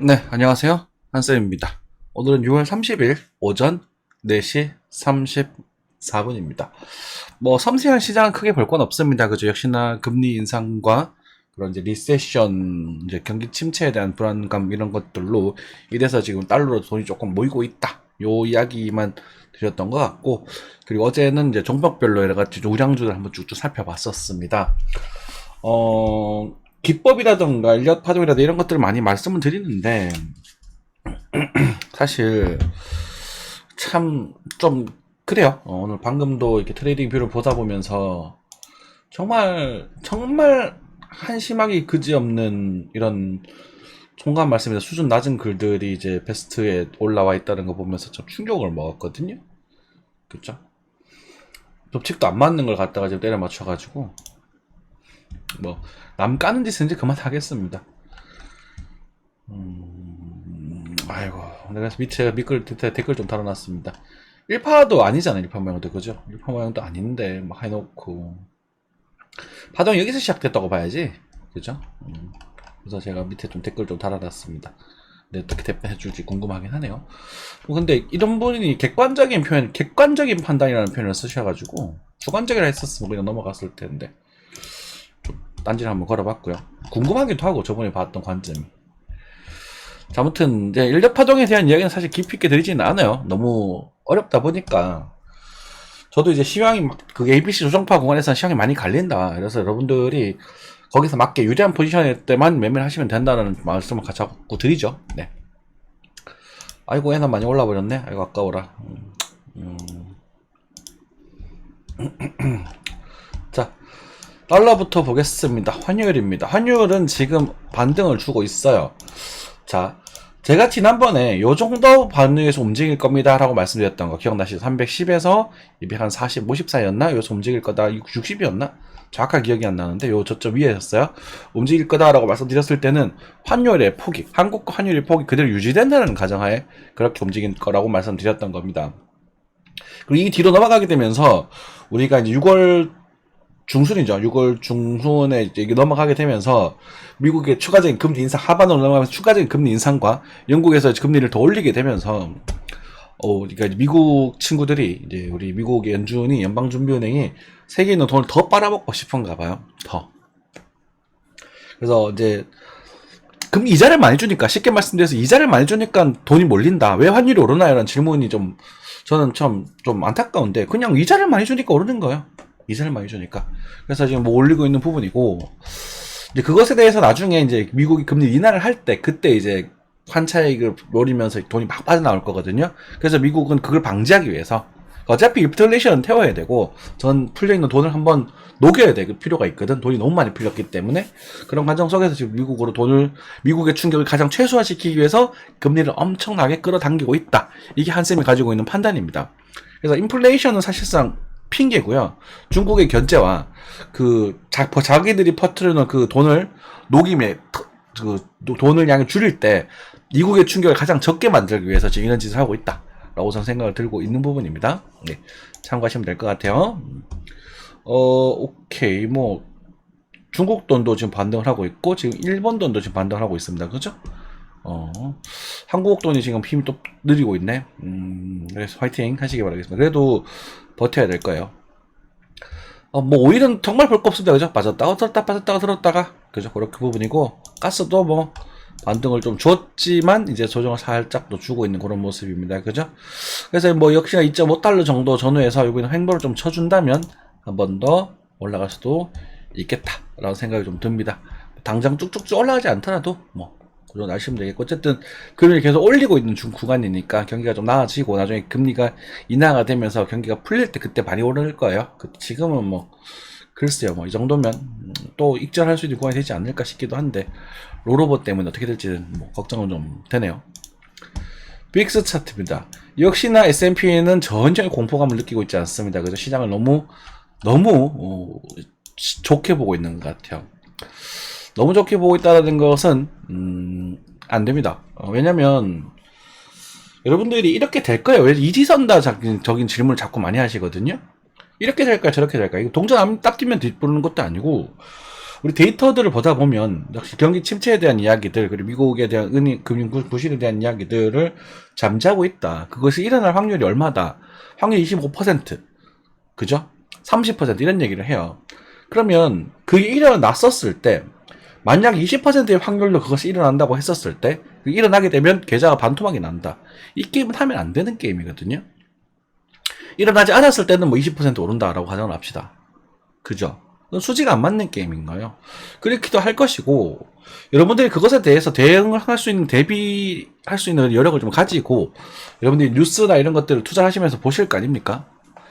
네, 안녕하세요. 한쌤입니다. 오늘은 6월 30일 오전 4시 34분입니다. 뭐, 섬세한 시장은 크게 볼 건 없습니다. 그죠? 역시나 금리 인상과 그런 이제 리세션, 이제 경기 침체에 대한 불안감 이런 것들로 이래서 지금 달러로 돈이 조금 모이고 있다. 요 이야기만 드렸던 것 같고, 그리고 어제는 이제 종목별로 여러 가지 우량주를 한번 쭉쭉 살펴봤었습니다. 기법이라던가 인력 파동이라든가 이런 것들을 많이 말씀을 드리는데, 사실 참 좀 그래요. 오늘 방금도 이렇게 트레이딩 뷰를 보다 보면서 정말 한심하기 그지없는 이런 총괄 말씀에서 수준 낮은 글들이 이제 베스트에 올라와 있다는 거 보면서 좀 충격을 먹었거든요. 그쵸? 법칙도 안 맞는 걸 갖다가 지금 때려 맞춰가지고 뭐 남 까는 짓은 이제 그만하겠습니다. 아이고, 내가 밑에 댓글 좀 달아놨습니다. 1파도 아니잖아, 1파 모양도. 그죠? 1파 모양도 아닌데, 막 해놓고. 파동이 여기서 시작됐다고 봐야지. 그죠? 그래서 제가 밑에 좀 댓글 좀 달아놨습니다. 근데 어떻게 대답해줄지 궁금하긴 하네요. 근데 이런 분이 객관적인 판단이라는 표현을 쓰셔가지고, 주관적이라 했었으면 그냥 넘어갔을 텐데, 좀 딴지를 한번 걸어봤고요. 궁금하기도 하고, 저번에 봤던 관점이. 자, 아무튼 이제 인력 파동에 대한 이야기는 사실 깊이 있게 드리지는 않아요. 너무 어렵다 보니까 저도 이제 시황이 그 ABC 조정파 구간에서 시황이 많이 갈린다. 그래서 여러분들이 거기서 맞게 유리한 포지션일 때만 매매를 하시면 된다는 말씀을 자꾸 드리죠. 네. 아이고, 애나 많이 올라버렸네. 아이고, 아까워라. 자, 달러부터 보겠습니다. 환율입니다. 환율은 지금 반등을 주고 있어요. 자, 제가 지난번에 요 정도 반응에서 움직일 겁니다 라고 말씀드렸던 거 기억나시죠? 310에서 240, 50 사이였나? 여기서 움직일 거다. 60이었나? 정확하게 기억이 안 나는데 요 저쪽 위에였어요. 움직일 거다라고 말씀드렸을 때는 환율의 폭이, 한국과 환율의 폭이 그대로 유지된다는 가정하에 그렇게 움직일 거라고 말씀드렸던 겁니다. 그리고 이 뒤로 넘어가게 되면서 우리가 이제 6월 중순이죠. 6월 중순에 이제 넘어가게 되면서 미국의 추가적인 금리 인상 하반으로 넘어가면서 추가적인 금리 인상과 영국에서 금리를 더 올리게 되면서 그러니까 미국 친구들이 이제 우리 미국의 연준이 연방준비은행이 세계에 있는 돈을 더 빨아먹고 싶은가 봐요. 더. 그래서 이제 금리 이자를 많이 주니까 쉽게 말씀드려서 이자를 많이 주니까 돈이 몰린다. 왜 환율이 오르나요? 라는 질문이 좀 저는 참 좀 안타까운데 그냥 이자를 많이 주니까 오르는 거예요. 이자를 많이 주니까. 그래서 지금 뭐 올리고 있는 부분이고, 이제 그것에 대해서 나중에 이제 미국이 금리 인하를 할 때, 그때 이제 환차익을 노리면서 돈이 막 빠져나올 거거든요. 그래서 미국은 그걸 방지하기 위해서, 어차피 인플레이션은 태워야 되고, 전 풀려있는 돈을 한번 녹여야 될 필요가 있거든. 돈이 너무 많이 풀렸기 때문에. 그런 과정 속에서 지금 미국의 충격을 가장 최소화시키기 위해서 금리를 엄청나게 끌어당기고 있다. 이게 한쌤이 가지고 있는 판단입니다. 그래서 인플레이션은 사실상 핑계고요. 중국의 견제와 자기들이 퍼뜨리는 그 돈을 녹임에 그 돈을 양을 줄일 때 미국의 충격을 가장 적게 만들기 위해서 지금 이런 짓을 하고 있다라고 저는 생각을 들고 있는 부분입니다. 네, 참고하시면 될 것 같아요. 오케이. 뭐 중국 돈도 지금 반등을 하고 있고 지금 일본 돈도 지금 반등을 하고 있습니다. 그죠? 한국 돈이 지금 힘이 또 느리고 있네. 그래서 화이팅 하시기 바라겠습니다. 그래도 버텨야 될 거예요. 뭐 오일은 정말 볼 거 없습니다. 그죠? 빠졌다가 들었다 빠졌다가 들었다가 그죠? 그렇게 부분이고 가스도 뭐 반등을 좀 줬지만 이제 조정을 살짝 또 주고 있는 그런 모습입니다. 그죠? 그래서 뭐 역시나 2.5달러 정도 전후에서 여기는 횡보를 좀 쳐준다면 한 번 더 올라갈 수도 있겠다라는 생각이 좀 듭니다. 당장 쭉쭉쭉 올라가지 않더라도 뭐 그런 아시면 되겠고, 어쨌든 금리를 계속 올리고 있는 구간이니까 경기가 좀 나아지고 나중에 금리가 인하가 되면서 경기가 풀릴 때 그때 많이 오를 거예요. 지금은 뭐 글쎄요, 뭐 이 정도면 또 익절할 수 있는 구간이 되지 않을까 싶기도 한데 롤오버 때문에 어떻게 될지는 뭐 걱정은 좀 되네요. 빅스 차트입니다. 역시나 S&P는 전혀 공포감을 느끼고 있지 않습니다. 그래서 시장을 너무 좋게 보고 있는 것 같아요. 너무 좋게 보고 있다는 것은 안 됩니다. 왜냐면 여러분들이 이렇게 될 거예요. 왜 이지선다적인 질문을 자꾸 많이 하시거든요. 이렇게 될까 저렇게 될까. 이거 동전 딱 뛰면 뒷부르는 것도 아니고 우리 데이터들을 보다 보면 역시 경기 침체에 대한 이야기들, 그리고 미국에 대한 금융 부실에 대한 이야기들을 잠자고 있다. 그것이 일어날 확률이 얼마다? 확률 25%. 그죠? 30% 이런 얘기를 해요. 그러면 그게 일어났었을 때, 만약 20%의 확률로 그것이 일어난다고 했었을 때, 일어나게 되면 계좌가 반토막이 난다. 이 게임은 하면 안 되는 게임이거든요. 일어나지 않았을 때는 뭐 20% 오른다라고 가정을 합시다. 그죠? 수지가 안 맞는 게임인 거예요. 그렇기도 할 것이고, 여러분들이 그것에 대해서 대응을 할 수 있는, 대비할 수 있는 여력을 좀 가지고, 여러분들이 뉴스나 이런 것들을 투자하시면서 보실 거 아닙니까?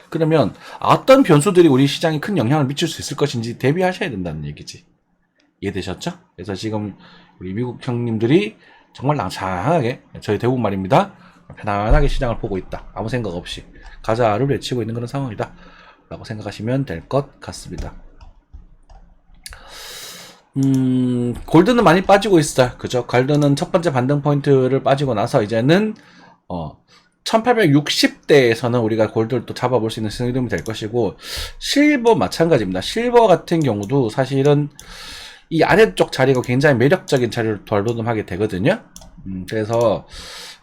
그러면 어떤 변수들이 우리 시장에 큰 영향을 미칠 수 있을 것인지 대비하셔야 된다는 얘기지. 이해되셨죠? 그래서 지금 우리 미국 형님들이 정말 낭창하게, 저희 대부분 말입니다, 편안하게 시장을 보고 있다. 아무 생각 없이 가자를 외치고 있는 그런 상황이다 라고 생각하시면 될 것 같습니다. 골드는 많이 빠지고 있어요. 그죠? 골드는 첫 번째 반등 포인트를 빠지고 나서 이제는 1860대에서는 우리가 골드를 또 잡아볼 수 있는 흐름이 될 것이고, 실버 마찬가지입니다. 실버 같은 경우도 사실은 이 아래쪽 자리가 굉장히 매력적인 자리를 돌도듬하게 되거든요. 그래서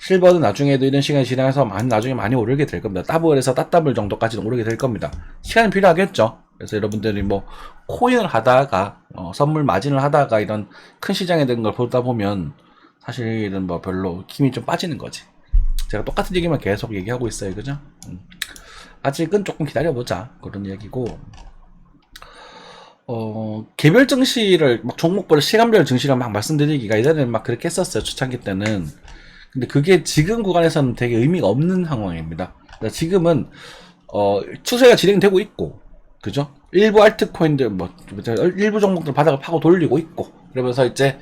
실버는 나중에도 이런 시간이 지나서 나중에 많이 오르게 될 겁니다. 더블에서 따더블 정도까지는 오르게 될 겁니다. 시간이 필요하겠죠. 그래서 여러분들이 뭐 코인을 하다가 선물 마진을 하다가 이런 큰 시장에 되는 걸 보다 보면 사실은 뭐 별로 힘이 좀 빠지는 거지. 제가 똑같은 얘기만 계속 얘기하고 있어요. 그죠? 아직은 조금 기다려보자. 그런 얘기고, 개별 증시를 막 종목별 시간별 증시를 막 말씀드리기가 예전에는 막 그렇게 했었어요. 초창기 때는. 근데 그게 지금 구간에서는 되게 의미가 없는 상황입니다. 지금은 추세가 진행되고 있고, 그죠? 일부 알트코인들 일부 종목들 바닥을 파고 돌리고 있고, 그러면서 이제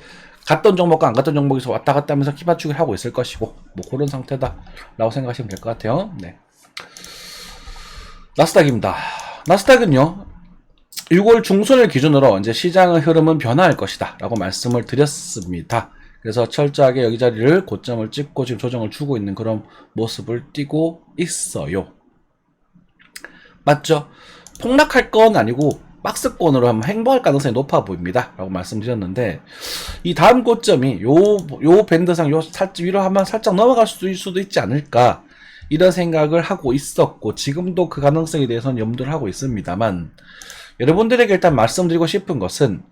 갔던 종목과 안 갔던 종목에서 왔다 갔다 하면서 키 맞추기를 하고 있을 것이고, 뭐 그런 상태다라고 생각하시면 될 것 같아요. 네. 나스닥입니다. 나스닥은요, 6월 중순을 기준으로 이제 시장의 흐름은 변화할 것이다 라고 말씀을 드렸습니다. 그래서 철저하게 여기 자리를 고점을 찍고 지금 조정을 주고 있는 그런 모습을 띠고 있어요. 맞죠? 폭락할 건 아니고 박스권으로 한번 행보할 가능성이 높아 보입니다 라고 말씀드렸는데, 이 다음 고점이 요 밴드상 위로 한번 살짝 넘어갈 수도 있지 않을까, 이런 생각을 하고 있었고, 지금도 그 가능성에 대해서는 염두를 하고 있습니다만, 여러분들에게 일단 말씀드리고 싶은 것은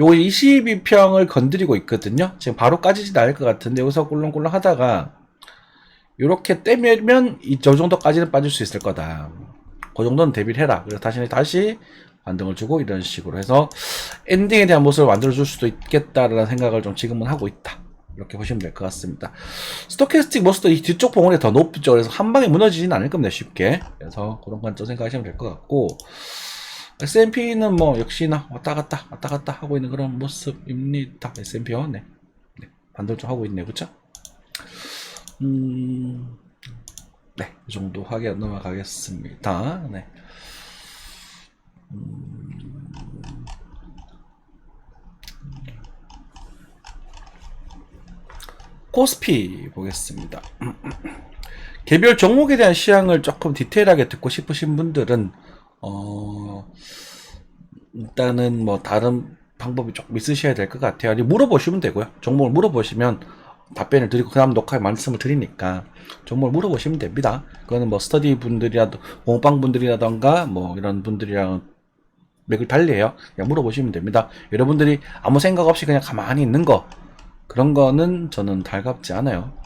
요 22평을 건드리고 있거든요. 지금 바로 까지진 않을 것 같은데, 여기서 꿀렁꿀렁 하다가 요렇게 떼면 저 정도까지는 빠질 수 있을 거다. 그 정도는 대비를 해라. 그래서 다시 반등을 주고 이런 식으로 해서 엔딩에 대한 모습을 만들어줄 수도 있겠다라는 생각을 좀 지금은 하고 있다. 이렇게 보시면 될 것 같습니다. 스토캐스틱 모습도 이 뒤쪽 봉우리 더 높죠. 그래서 한 방에 무너지지는 않을 겁니다. 쉽게. 그래서 그런 관점 생각하시면 될 것 같고, S&P는 뭐 역시나 왔다 갔다 하고 있는 그런 모습입니다. S&P요. 네. 반등 좀 하고 있네요. 그쵸? 네. 이 정도 하게 넘어가겠습니다. 네. 코스피 보겠습니다. 개별 종목에 대한 시향을 조금 디테일하게 듣고 싶으신 분들은 일단은 뭐 다른 방법이 조금 있으셔야 될 것 같아요. 물어보시면 되고요. 종목을 물어보시면 답변을 드리고 그 다음 녹화에 말씀을 드리니까 종목을 물어보시면 됩니다. 그거는 뭐 스터디 분들이라도 공방 분들이라던가 뭐 이런 분들이랑 맥을 달리해요. 그냥 물어보시면 됩니다. 여러분들이 아무 생각 없이 그냥 가만히 있는 거, 그런 거는 저는 달갑지 않아요.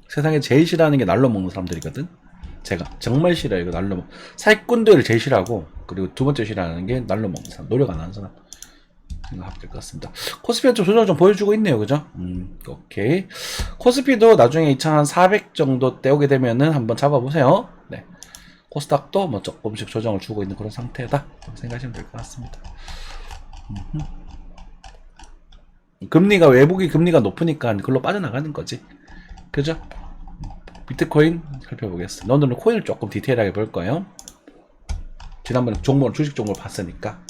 세상에 제일 싫어하는 게 날로 먹는 사람들이거든. 제가 정말 싫어요. 이거 날로 사기꾼들을 제일 싫어하고, 그리고 두 번째 싫어하는 게 날로 먹는 사람, 노력 안 하는 사람 생각하면 될 것 같습니다. 코스피가 좀 조정을 좀 보여주고 있네요. 그죠? 오케이. 코스피도 나중에 2400 정도 떼오게 되면은 한번 잡아보세요. 네. 코스닥도 뭐 조금씩 조정을 주고 있는 그런 상태다 생각하시면 될 것 같습니다. 금리가, 외국이 금리가 높으니까 그걸로 빠져나가는 거지. 그죠? 비트코인 살펴보겠습니다. 오늘은 코인을 조금 디테일하게 볼 거예요. 지난번에 종목을, 주식 종목을 봤으니까.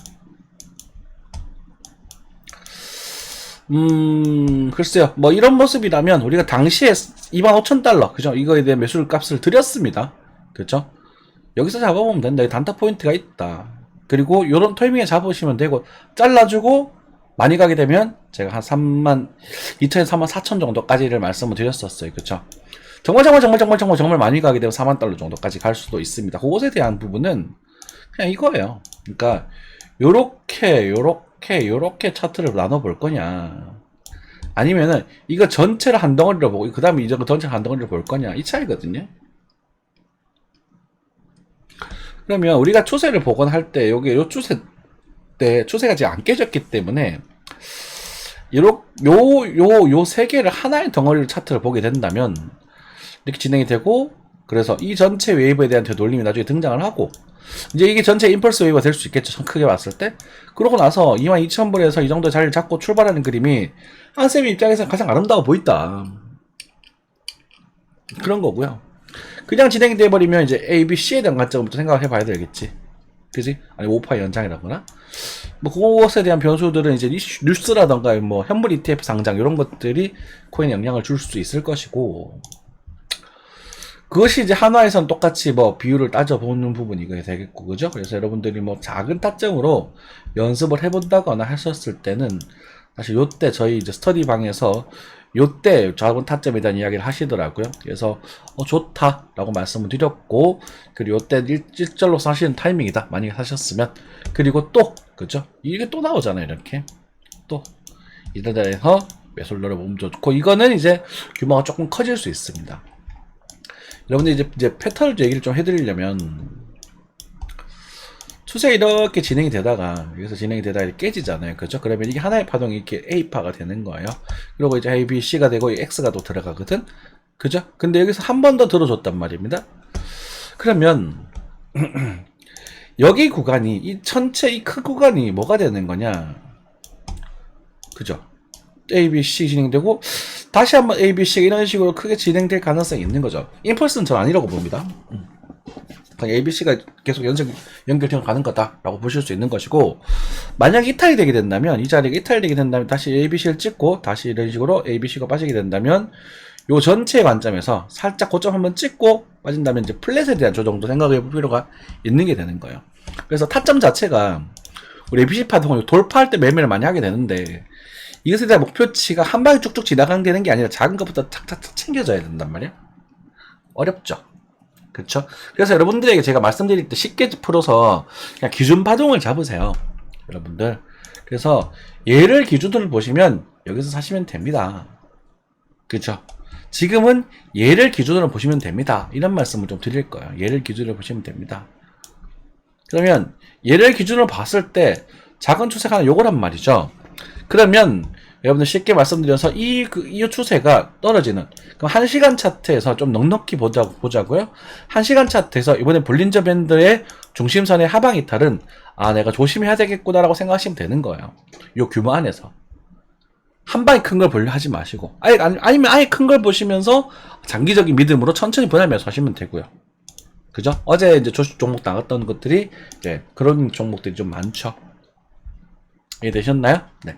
글쎄요. 뭐 이런 모습이라면 우리가 당시에 25,000달러, 그죠? 이거에 대한 매수 값을 드렸습니다. 그죠? 여기서 잡아보면 된다. 단타 포인트가 있다. 그리고 요런 타이밍에 잡으시면 되고, 잘라주고 많이 가게 되면 제가 한 2천에서 34,000 정도까지를 말씀을 드렸었어요. 그쵸? 정말 많이 가게 되면 4만 달러 정도까지 갈 수도 있습니다. 그것에 대한 부분은 그냥 이거예요. 그러니까 요렇게 차트를 나눠볼 거냐, 아니면은 이거 전체를 한 덩어리로 보고 그 다음에 이거 전체를 한 덩어리로 볼 거냐, 이 차이거든요. 그러면 우리가 추세를 보곤 때 여기 요 추세 때 추세가 지금 안 깨졌기 때문에 요 세 개를 하나의 덩어리로 차트를 보게 된다면 이렇게 진행이 되고, 그래서 이 전체 웨이브에 대한 되돌림이 나중에 등장을 하고, 이제 이게 전체 임펄스 웨이브가 될 수 있겠죠, 크게 봤을 때. 그러고 나서 22,000불에서 이 정도 자리를 잡고 출발하는 그림이 한쌤의 입장에서 가장 아름다워 보인다, 그런 거고요. 그냥 진행이 돼버리면 이제 A, B, C에 대한 관점부터 생각을 해봐야 되겠지, 그지? 아니 5파 연장이라거나 뭐 그것에 대한 변수들은 이제 뉴스라던가 뭐 현물 ETF 상장 이런 것들이 코인에 영향을 줄 수 있을 것이고, 그것이 이제 한화에선 똑같이 뭐 비율을 따져보는 부분이 되겠고, 그죠? 그래서 여러분들이 뭐 작은 타점으로 연습을 해본다거나 하셨을 때는 사실 요때 저희 이제 스터디 방에서 요때 작은 타점에 대한 이야기를 하시더라고요. 그래서 좋다라고 말씀을 드렸고, 그리고 요때 일절로 사시는 타이밍이다, 만약에 사셨으면. 그리고 또 그죠? 이게 또 나오잖아요. 이렇게 또 이달달에서 매수를 넣어보면 좋고, 이거는 이제 규모가 조금 커질 수 있습니다. 여러분들 이제 패턴을 얘기를 좀 해드리려면, 추세 이렇게 진행이 되다가 여기서 진행이 되다가 이렇게 깨지잖아요. 그렇죠? 그러면 이게 하나의 파동이 이렇게 A파가 되는 거예요. 그리고 이제 A, B, C가 되고 X가 또 들어가거든. 그죠? 근데 여기서 한 번 더 들어줬단 말입니다. 그러면 여기 구간이, 이 전체 이 큰 구간이 뭐가 되는 거냐? 그죠? A, B, C 진행되고 다시 한번 A, B, C가 이런 식으로 크게 진행될 가능성이 있는 거죠. 임펄스는 전 아니라고 봅니다. 그냥 A, B, C가 계속 연결되어 가는 거다라고 보실 수 있는 것이고, 만약 이탈이 되게 된다면, 이 자리가 이탈이 되게 된다면 다시 A, B, C를 찍고 다시 이런 식으로 A, B, C가 빠지게 된다면, 요 전체의 관점에서 살짝 고점 한번 찍고 빠진다면 이제 플랫에 대한 조정도 생각해 볼 필요가 있는 게 되는 거예요. 그래서 타점 자체가 우리 ABC 파동을 돌파할 때 매매를 많이 하게 되는데, 이것에 대한 목표치가 한 방에 쭉쭉 지나가는 게 아니라 작은 것부터 탁탁탁 챙겨져야 된단 말이에요. 어렵죠. 그렇죠? 그래서 여러분들에게 제가 말씀드릴 때 쉽게 풀어서 그냥 기준 파동을 잡으세요, 여러분들. 그래서 얘를 기준으로 보시면 여기서 사시면 됩니다. 그렇죠? 지금은 얘를 기준으로 보시면 됩니다, 이런 말씀을 좀 드릴 거예요. 얘를 기준으로 보시면 됩니다. 그러면 얘를 기준으로 봤을 때 작은 추세가 하나 요거란 말이죠. 그러면 여러분들 쉽게 말씀드려서 이 추세가 떨어지는, 그럼 1시간 차트에서 좀 넉넉히 보자고요. 1시간 차트에서 이번에 볼린저 밴드의 중심선의 하방 이탈은 내가 조심해야 되겠구나 라고 생각하시면 되는 거예요. 요 규모 안에서 한 방에 큰 걸 보려 하지 마시고, 아니면 아예 큰 걸 보시면서 장기적인 믿음으로 천천히 분할매수 하시면 되고요. 그죠? 어제 이제 조식 종목 나갔던 것들이 그런 종목들이 좀 많죠. 이해되셨나요? 네.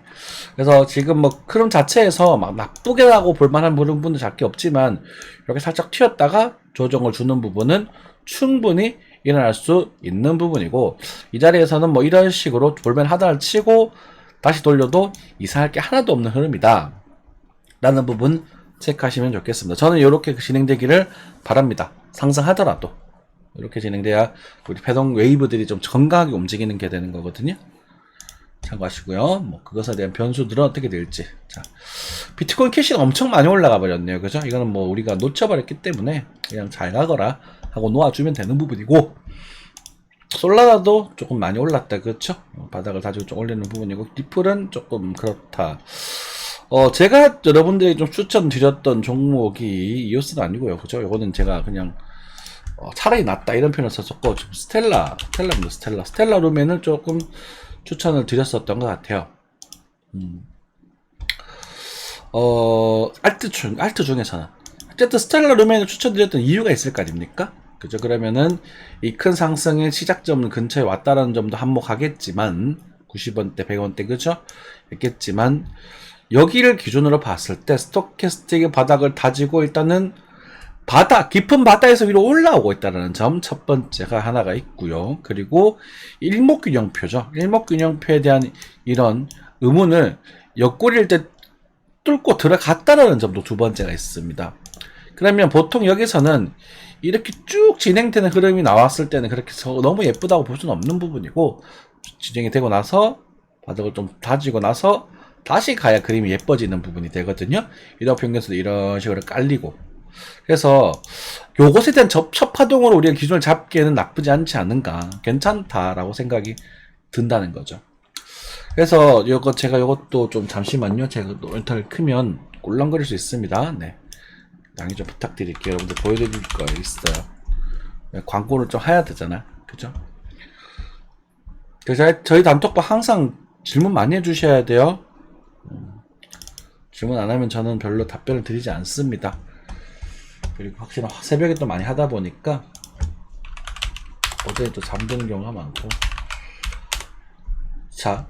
그래서 지금 뭐 흐름 자체에서 막 나쁘게라고 볼만한 부분도 작게 없지만, 이렇게 살짝 튀었다가 조정을 주는 부분은 충분히 일어날 수 있는 부분이고, 이 자리에서는 뭐 이런 식으로 볼만 하단을 치고 다시 돌려도 이상할 게 하나도 없는 흐름이다 라는 부분 체크하시면 좋겠습니다. 저는 이렇게 진행되기를 바랍니다. 상승하더라도 이렇게 진행돼야 우리 패동 웨이브들이 좀 건강하게 움직이는 게 되는 거거든요. 참고하시고요. 뭐 그것에 대한 변수들은 어떻게 될지. 자, 비트코인 캐시가 엄청 많이 올라가 버렸네요. 그죠? 이거는 뭐 우리가 놓쳐버렸기 때문에 그냥 잘 가거라 하고 놓아주면 되는 부분이고, 솔라나도 조금 많이 올랐다. 그렇죠? 바닥을 다지고 좀 올리는 부분이고, 리플은 조금 그렇다. 제가 여러분들에게 좀 추천드렸던 종목이 이오스는 아니고요. 그죠? 이거는 제가 그냥 차라리 낫다 이런 표현을 썼었고, 좀 스텔라 루멘을 조금 추천을 드렸었던 것 같아요. 알트 중에서는 어쨌든 스텔라 루멘을 추천드렸던 이유가 있을 거 아닙니까? 그죠? 그러면은 이 큰 상승의 시작점 근처에 왔다라는 점도 한몫하겠지만, 90원대, 100원대, 그죠? 있겠지만, 여기를 기준으로 봤을 때 스토캐스틱의 바닥을 다지고 일단은 깊은 바다에서 위로 올라오고 있다는 점 첫 번째가 하나가 있고요. 그리고 일목균형표죠. 일목균형표에 대한 이런 의문을 옆구리를 때 뚫고 들어갔다라는 점도 두 번째가 있습니다. 그러면 보통 여기서는 이렇게 쭉 진행되는 흐름이 나왔을 때는 그렇게 너무 예쁘다고 볼 수는 없는 부분이고, 진행이 되고 나서 바닥을 좀 다지고 나서 다시 가야 그림이 예뻐지는 부분이 되거든요. 이동평균선도 이런 식으로 깔리고. 그래서 요것에 대한 첫 파동으로 우리가 기준을 잡기에는 나쁘지 않지 않은가, 괜찮다라고 생각이 든다는 거죠. 그래서 제가 요것도 좀 잠시만요. 제가 모니터를 크면 꿀렁거릴 수 있습니다. 네, 양해 좀 부탁드릴게요. 여러분들 보여드릴 거 있어요. 광고를 좀 해야 되잖아, 그죠? 그래서 저희 단톡방 항상 질문 많이 해주셔야 돼요. 질문 안 하면 저는 별로 답변을 드리지 않습니다. 그리고 확실히 새벽에 또 많이 하다 보니까 어제 또 잠드는 경우가 많고. 자,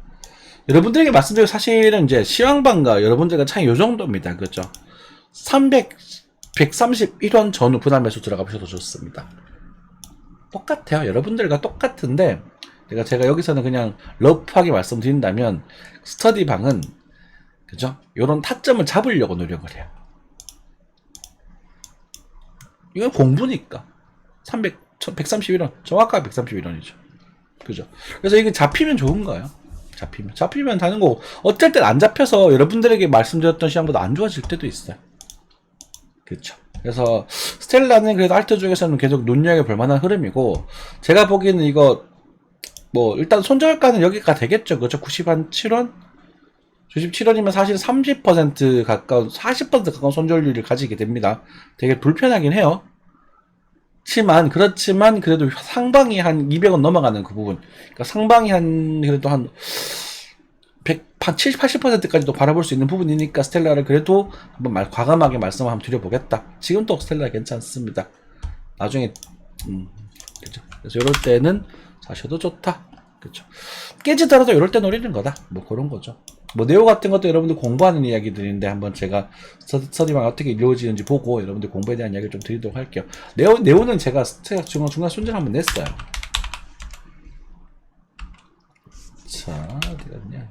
여러분들에게 말씀드리고, 사실은 이제 시황방과 여러분들과 차이 요 정도입니다. 그죠? 131원 전후 분할 매수 들어가 보셔도 좋습니다. 똑같아요. 여러분들과 똑같은데, 제가 여기서는 그냥 러프하게 말씀드린다면, 스터디방은, 그죠? 요런 타점을 잡으려고 노력을 해요. 이건 공부니까. 131원. 정확하게 131원이죠. 그죠? 그래서 이게 잡히면 좋은 거예요. 잡히면 다는 거고, 어쩔 땐 안 잡혀서 여러분들에게 말씀드렸던 시장보다 안 좋아질 때도 있어요. 그렇죠. 그래서 스텔라는 그래도 알트 쪽에서는 계속 눈여겨볼 만한 흐름이고, 제가 보기에는 이거 뭐 일단 손절가는 여기가 되겠죠. 그렇죠? 97원? 97원이면 사실 30% 가까운, 40% 가까운 손절률을 가지게 됩니다. 되게 불편하긴 해요. 그렇지만 그래도 상방이 한 200원 넘어가는 그 부분, 그러니까 상방이 그래도 한 70, 80%까지도 바라볼 수 있는 부분이니까 스텔라를 그래도 한번 과감하게 말씀을 한번 드려보겠다. 지금 또 스텔라 괜찮습니다. 나중에 그죠? 그래서 이럴 때는 사셔도 좋다. 그렇죠? 깨지더라도 이럴 때 노리는 거다. 뭐 그런 거죠. 뭐 네오 같은 것도 여러분들 공부하는 이야기들인데, 한번 제가 스터디방 어떻게 이루어지는지 보고 여러분들 공부에 대한 이야기를 좀 드리도록 할게요. 네오는 제가 중간 손절 한번 냈어요. 자, 어디 갔냐?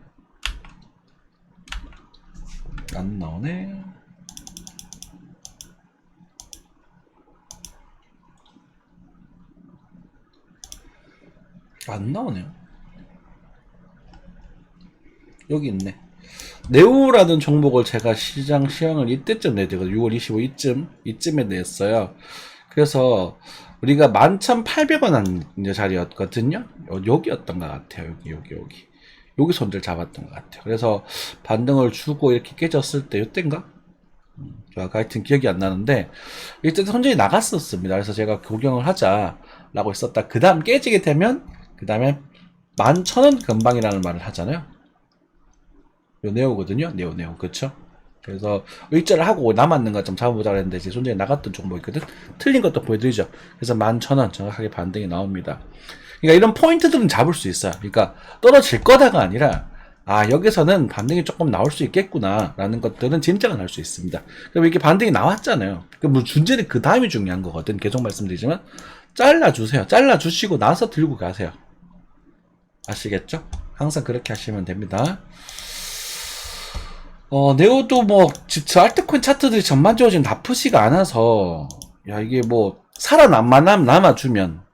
안 나오네. 안 나오네요. 여기 있네. 네오라는 종목을 제가 시황을 이때쯤 내야 되거든요. 6월 25 이쯤에 냈어요. 그래서 우리가 11,800원 한 자리였거든요. 여기였던 것 같아요. 여기 손절 잡았던 것 같아요. 그래서 반등을 주고 이렇게 깨졌을 때, 이때인가? 하여튼 기억이 안 나는데, 이때 손절이 나갔었습니다. 그래서 제가 구경을 하자라고 했었다. 그 다음 깨지게 되면, 그 다음에 11,000원 근방이라는 말을 하잖아요. 요 네오거든요. 네오. 그쵸? 그래서 일자를 하고 남았는 거 좀 잡아보자 그랬는데, 제 손절이 나갔던 종목 있거든. 틀린 것도 보여드리죠. 그래서 11,000원 정확하게 반등이 나옵니다. 그러니까 이런 포인트들은 잡을 수 있어요. 그러니까 떨어질 거다가 아니라, 여기서는 반등이 조금 나올 수 있겠구나 라는 것들은 짐작은 할 수 있습니다. 그럼 이렇게 반등이 나왔잖아요. 그럼 문제는 그 다음이 중요한 거거든. 계속 말씀드리지만, 잘라주세요. 잘라주시고 나서 들고 가세요. 아시겠죠? 항상 그렇게 하시면 됩니다. 네오도 저 알트코인 차트들이 전반적으로 지금 나쁘지가 않아서, 이게 살아만 남아주면,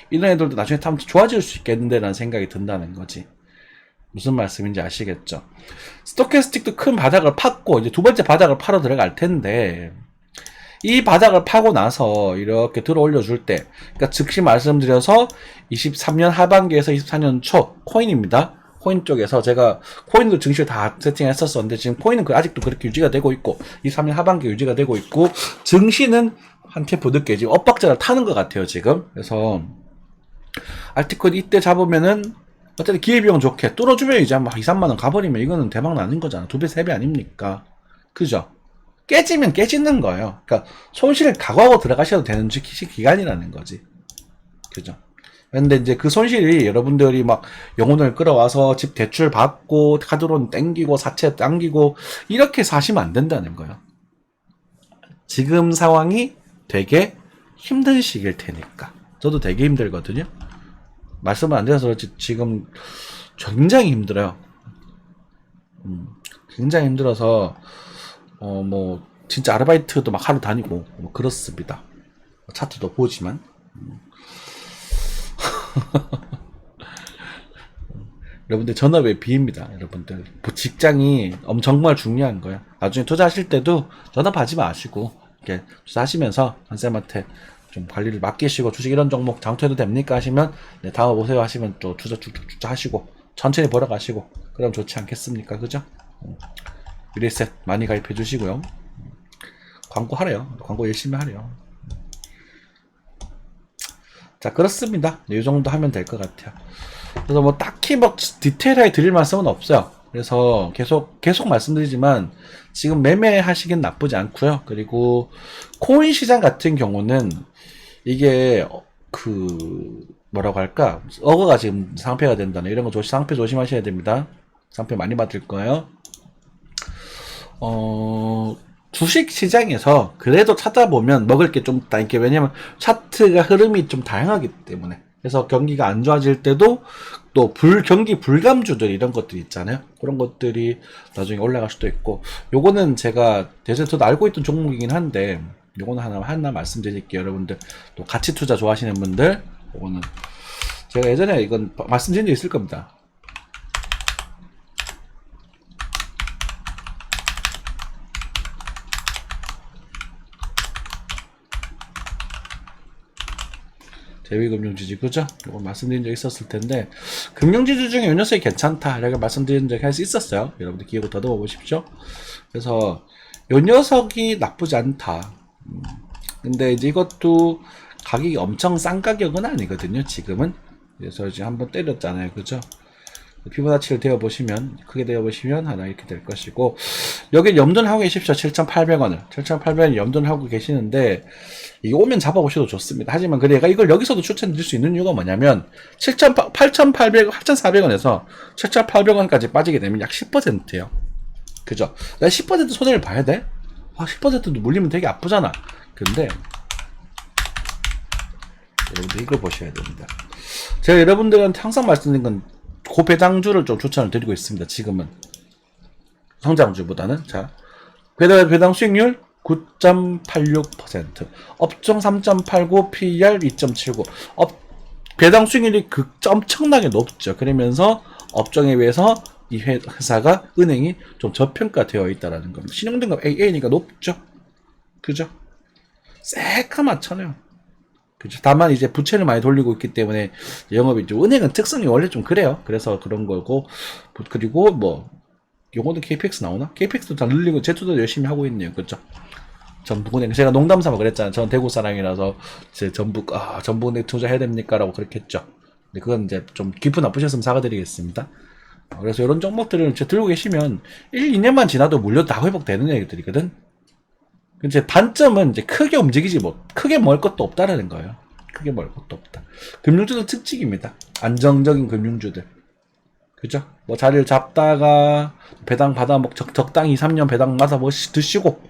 이런 애들도 나중에 참 좋아질 수 있겠는데 라는 생각이 든다는 거지. 무슨 말씀인지 아시겠죠? 스토캐스틱도 큰 바닥을 팠고, 이제 두 번째 바닥을 파러 들어갈 텐데, 이 바닥을 파고 나서 이렇게 들어 올려줄 때, 그러니까 즉시 말씀드려서 23년 하반기에서 24년 초 코인입니다. 코인 쪽에서 제가 코인도 증시를 다 세팅했었었는데, 지금 코인은 아직도 그렇게 유지가 되고 있고, 23년 하반기 유지가 되고 있고, 증시는 한 템포 늦게 지금 엇박자를 타는 것 같아요, 지금. 그래서 알트코인 이때 잡으면은 어쨌든 기회비용 좋게 뚫어주면 이제 한 2, 3만원 가버리면 이거는 대박 나는 거잖아. 2배, 3배 아닙니까? 그죠? 깨지면 깨지는 거예요. 그러니까 손실을 각오하고 들어가셔도 되는 기간이라는 거지. 그죠? 근데 이제 그 손실이 여러분들이 영혼을 끌어와서 집 대출 받고 카드론 땡기고 사채 당기고 이렇게 사시면 안 된다는 거예요. 지금 상황이 되게 힘든 시기일 테니까. 저도 되게 힘들거든요. 말씀을 안 드려서 그렇지 지금 굉장히 힘들어요. 굉장히 힘들어서 뭐 진짜 아르바이트도 막 하러 다니고 뭐 그렇습니다. 차트도 보지만 여러분들 전업의 비입니다. 여러분들 직장이 정말 중요한 거예요. 나중에 투자하실 때도 전업하지 마시고 이렇게 투자하시면서 선생님한테 좀 관리를 맡기시고 주식 이런 종목 장투해도 됩니까 하시면 네, 다음 오세요 하시면 또 투자 하시고 천천히 벌어가시고 그럼 좋지 않겠습니까? 그죠? 리셋 많이 가입해 주시고요. 광고 하래요. 광고 열심히 하래요. 자, 그렇습니다. 이 정도 하면 될 것 같아요. 그래서 뭐 딱히 뭐 디테일하게 드릴 말씀은 없어요. 그래서 계속 말씀드리지만 지금 매매하시긴 나쁘지 않고요. 그리고 코인 시장 같은 경우는 이게 뭐라고 할까? 어거가 지금 상폐가 된다는 이런 거 상폐 조심하셔야 됩니다. 상폐 많이 받을 거예요. 주식 시장에서 그래도 찾아보면 먹을 게 좀 있다. 이게 왜냐면 차트가 흐름이 좀 다양하기 때문에. 그래서 경기가 안 좋아질 때도 또 경기 불감주들 이런 것들이 있잖아요. 그런 것들이 나중에 올라갈 수도 있고. 요거는 제가 대체로 저도 알고 있던 종목이긴 한데 요거는 하나 말씀드릴게요. 여러분들 또 가치 투자 좋아하시는 분들 요거는 제가 예전에 이건 말씀드린 적 있을 겁니다. 대위금융지주 그죠? 이거 말씀드린 적 있었을 텐데 금융지주 중에 이 녀석이 괜찮다 이렇게 말씀드린 적이 있었어요. 여러분들 기억을 더듬어 보십시오. 그래서 이 녀석이 나쁘지 않다. 근데 이제 이것도 가격이 엄청 싼 가격은 아니거든요. 지금은. 그래서 이제 한번 때렸잖아요. 그죠? 피보나치를 대어보시면 크게 대어보시면 하나 이렇게 될 것이고 여기 염두를 하고 계십시오. 7,800원을 7,800원 염두를 하고 계시는데 이게 오면 잡아보셔도 좋습니다. 하지만 내가 이걸 여기서도 추천드릴 수 있는 이유가 뭐냐면 8,400원에서 7,800원까지 빠지게 되면 약 10%예요. 그죠? 내가 10% 손해를 봐야 돼? 10%도 물리면 되게 아프잖아. 근데 여러분들 이걸 보셔야 됩니다. 제가 여러분들한테 항상 말씀드린 건 고배당주를 좀 추천을 드리고 있습니다. 지금은 성장주보다는 자 배당 수익률 9.86%, 업종 3.89, PER 2.79. 배당 수익률이 엄청나게 높죠. 그러면서 업종에 비해서 이 회사가 은행이 좀 저평가되어 있다라는 겁니다. 신용등급 AA니까 높죠. 그죠? 새까맣잖아요. 그죠. 다만 이제 부채를 많이 돌리고 있기 때문에 영업이 좀 은행은 특성이 원래 좀 그래요. 그래서 그런 거고 그리고 뭐 요거는 KPX 나오나? KPX도 다 늘리고 제투도 열심히 하고 있네요. 그죠? 전북은행 제가 농담삼아 그랬잖아요. 전 대구 사람이라서 제 전북은행 투자해야 됩니까? 라고 그렇게 했죠. 근데 그건 이제 좀 기분 나쁘셨으면 사과드리겠습니다. 그래서 이런 종목들을 들고 계시면 1, 2년만 지나도 물려 다 회복되는 얘기들이거든. 이제 단점은 이제 크게 움직이지 크게 먹을 것도 없다라는 거예요. 크게 먹을 것도 없다. 금융주들 특징입니다. 안정적인 금융주들. 그죠? 뭐 자리를 잡다가 배당 받아 적당히 2, 3년 배당 받아 드시고,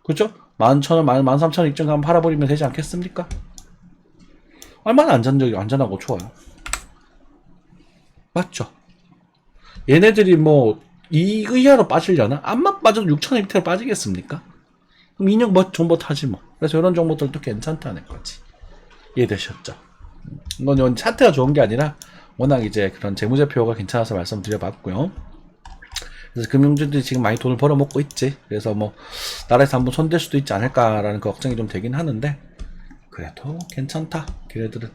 그죠? 11,000원, 13,000원 입증 가면 팔아버리면 되지 않겠습니까? 얼마나 안전하고 좋아요. 맞죠? 얘네들이 뭐, 이하로 빠지려나? 암만 빠져도 6,000원 밑으로 빠지겠습니까? 그럼 인형 정보 타지 뭐. 그래서 이런 정보들도 괜찮다는 거지. 이해되셨죠? 이건 차트가 좋은 게 아니라 워낙 이제 그런 재무제표가 괜찮아서 말씀드려봤고요. 그래서 금융주들이 지금 많이 돈을 벌어먹고 있지. 그래서 뭐 나라에서 한번 손댈 수도 있지 않을까라는 걱정이 좀 되긴 하는데 그래도 괜찮다. 걔네들은.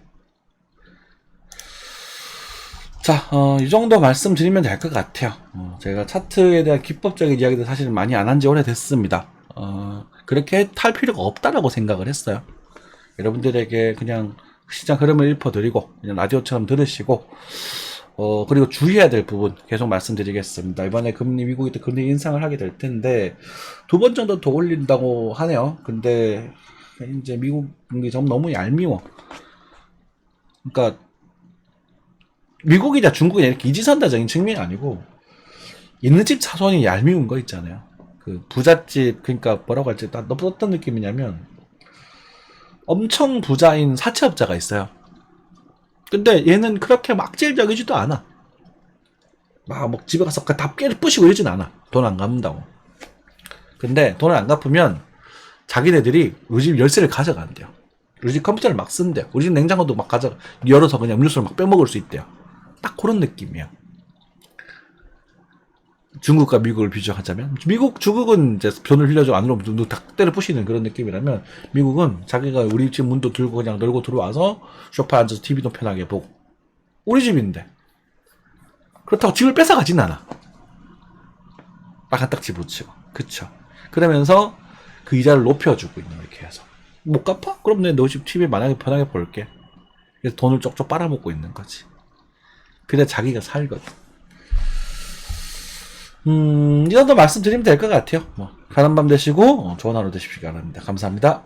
자, 이 정도 말씀드리면 될 것 같아요. 제가 차트에 대한 기법적인 이야기도 사실은 많이 안 한 지 오래됐습니다. 그렇게 탈 필요가 없다라고 생각을 했어요. 여러분들에게 그냥 시장 흐름을 읊어드리고 그냥 라디오처럼 들으시고 그리고 주의해야 될 부분 계속 말씀드리겠습니다. 이번에 미국이 또 금리 인상을 하게 될 텐데 2번 정도 더 올린다고 하네요. 근데 이제 미국 금리 좀 너무 얄미워. 그러니까 미국이나 중국이 이렇게 이지선다적인 측면이 아니고 있는 집 차선이 얄미운 거 있잖아요. 그 부잣집, 그러니까 뭐라고 할지 나 너무 어떤 느낌이냐면 엄청 부자인 사채업자가 있어요. 근데 얘는 그렇게 막 악질적이지도 않아. 막 집에 가서 다 깨부시고 이러진 않아. 돈 안 갚는다고. 근데 돈을 안 갚으면 자기네들이 우리 집 열쇠를 가져간대요. 우리 집 컴퓨터를 막 쓴대요. 우리 집 냉장고도 막 열어서 그냥 음료수를 막 빼먹을 수 있대요. 딱 그런 느낌이야. 중국과 미국을 비교하자면 중국은 이제 돈을 흘려줘 안으로 다 때려 부시는 그런 느낌이라면 미국은 자기가 우리 집 문도 들고 그냥 열고 들어와서 소파에 앉아서 TV도 편하게 보고 우리 집인데 그렇다고 집을 뺏어가진 않아. 딱 집어치고 그쵸. 그러면서 그 이자를 높여주고 있는 이렇게 해서 못 갚아? 그럼 내 너 집 TV 만약에 편하게 볼게. 그래서 돈을 쪽쪽 빨아먹고 있는 거지. 그래 자기가 살거든. 이 정도 말씀드리면 될 것 같아요. 편한 밤 되시고 좋은 하루 되십시오 바랍니다. 감사합니다.